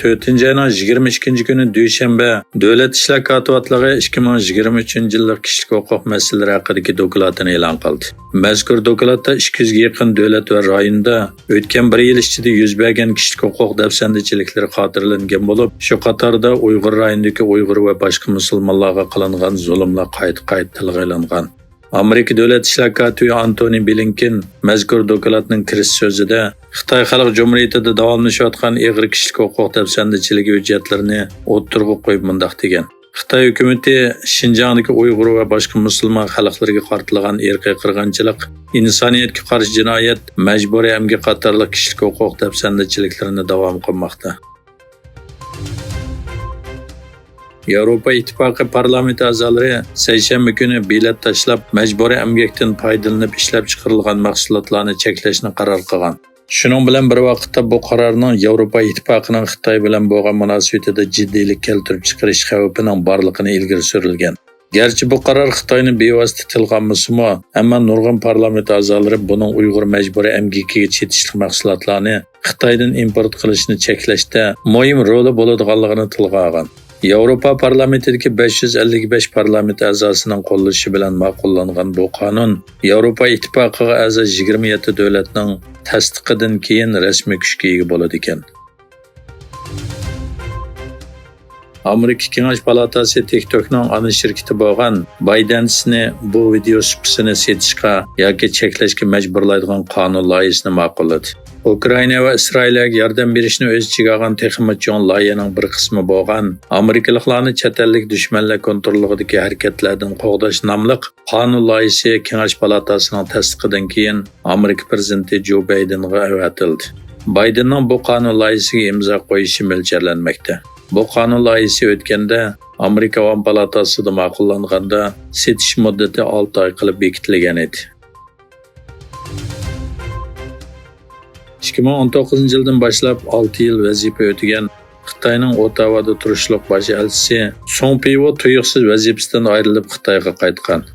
4 ayning 22 kuni dushanba Davlat ishlar kotibatligi 2023 yillik kishilik huquq masalalari haqidagi dokladini e'lon qildi. Mazkur dokladda 200 ga yaqin davlat va rayonda o'tgan 1 yil ichida yuz bergan kishilik huquq dafsandichiliklari xotirlangan bo'lib, shu qatorda Uyg'ur rayonidagi Uyg'ur va boshqa musulmonlarga qilingan zulmlar qayta tilga olingan. Amerika Davlat ishlar kotibi Antony Blinken mazkur dokladning kirish so'zida Xitoy Xalq Jumhuriyatida davomlashayotgan ig'ir kishilik huquq dafsandichiligi hujjatlarini o'ttirg'i qo'yib mundaq degan. Xitoy hukumati Xinjiangdagi Uyg'ur va boshqa musulmon xalqlariga qaratilgan irqiy qirg'inchilik, insoniyatga qarshi jinoyat, majburiy emgak qatorliq kishilik huquq dafsandichiliklarini davom qilmoqda. Yevropa Ittifoqi parlament a'zolari seshanba kuni bilet tashlab majburiy emgakdan foydalanib ishlab chiqarilgan mahsulotlarni cheklashni qaror qilgan. Shuning bilan bir vaqtda bu qarorning Yevropa Ittifoqining Xitoy bilan bo'lgan munosabatida jiddiylik keltirib chiqarish xavfining borligini ilgari surilgan. Gerçi bu qaror Xitoyni bevosita tilga olmasa-mu, ammo nurg'un parlament a'zolari buning Uyg'ur majburiy emgakiga chetishli mahsulotlarni Xitoydan import qilishni cheklashda muhim roli bo'ladiganligini tilga olgan. Yevropa parlamentidagi 555 parlament a'zosining qo'llashi bilan ma'qullangan bu qonun Yevropa Ittifoqiga a'zo 27 davlatning tasdiqidan keyin rasmiy kuchga ega bo'ladi ekan. Amerika Kengash palatasi TikTokning ana shirkati bo'lgan ByteDance'ni bu video supasini setishga yoki cheklashga majburlaydigan qonun loyihasini ma'qulladi. Ukraina va Isroilga yordam berishni o'z ichiga olgan texnik cho'ng loyihaning bir qismi bo'lgan Amerikaliklarni chet ellik dushmanlar kontrolidagi harakatlardan qo'g'dash nomli qonun loyihasi Kengash palatasining tasdiqidan keyin Amerika prezidenti Jo Baydenga avatildi. Baydenning bu qonun loyihasiga imzo qo'yishi mo'ljallanmoqda. Bu qonun loyihasi o'tganda Amerika Avam palatasida ma'qullanganda setish muddati 6 oy qilib bekitilgan edi. 2019 yildan boshlab 6 yil vazifa o'tagan Xitoyning Ottavada turishliq bosh elchisi Song Pivo tuyuqsiz vazifasidan ayrilib Xitoyga qaytgan.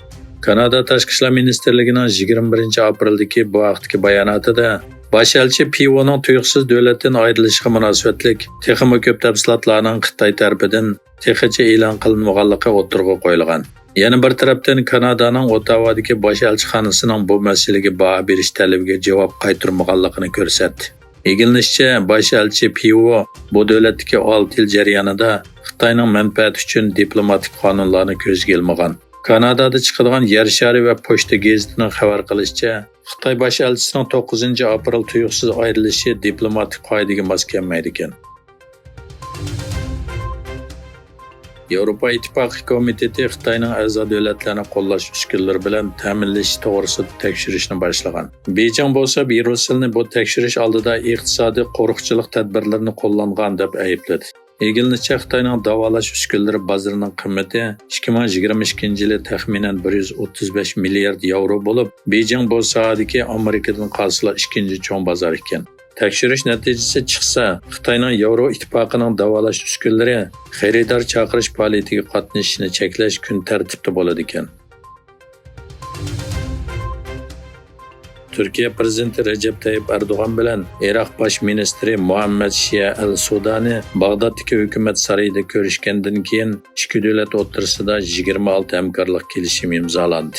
Kanada Tashqi ishlar ministrligining 21-aprildagi bu vaqtdagi bayonotida bosh elchi Pivoning tuyuqsiz davlatdan ayrilishiga munosabatlik texnik ko'p tafsilotlarning Xitoy tarafidan texnicha e'lon qilinmaganligi o'tirg'i qo'yilgan. Yana bir tarafdan Kanadaning Ottavadagi bosh elchixonasining bu masalaga baho berish talabiga javob qaytarmaganligini ko'rsatdi. Egilishicha, bosh elchi Pivo bu davlatdagi 6 yil jarayonida Xitoyning manfaati uchun diplomatik qonunlarni ko'zga olmagan. Kanadada chiqadigan Yer shari va Pochta gazetining xabar qilishicha, Xitoy bosh elchisining 9-aprel tuyuqsiz ayrilishi diplomatik qoidaga mos kelmaydi ekan. Yevropa Ittifoqi komiteti Xitoyning a'zo davlatlarini qo'llash uskunalari bilan ta'minlash to'g'risida tekshirishni boshlagan. Beijing bo'lsa, Yerusalimni bu tekshirish oldida iqtisodiy qo'riqchilik tadbirlarini qo'llangan deb aybladi. Egilishicha, Xitoyning davolash uskunalari bozorining qiymati 2022 yili taxminan 135 milliard yevro bo'lib, Beijing bu sohadagi Amerikadan qolsa ikkinchi cho'ng bozor ekan. Tekshirish natijasi chiqsa, Xitoyning Yevro ittifoqining davolash uskunalari xaridor chaqirish faoliyatiga qatnashishini cheklash kun tartibda bo'ladi ekan. Turkiya prezidenti Recep Tayyip Erdo'g'an bilan Iroq bosh ministri Muhammad Shia al-Sudani Bag'doddagi hukumat saroyida ko'rishgandan keyin ikki davlat o'rtasida 26 hamkorlik kelishimi imzolandi.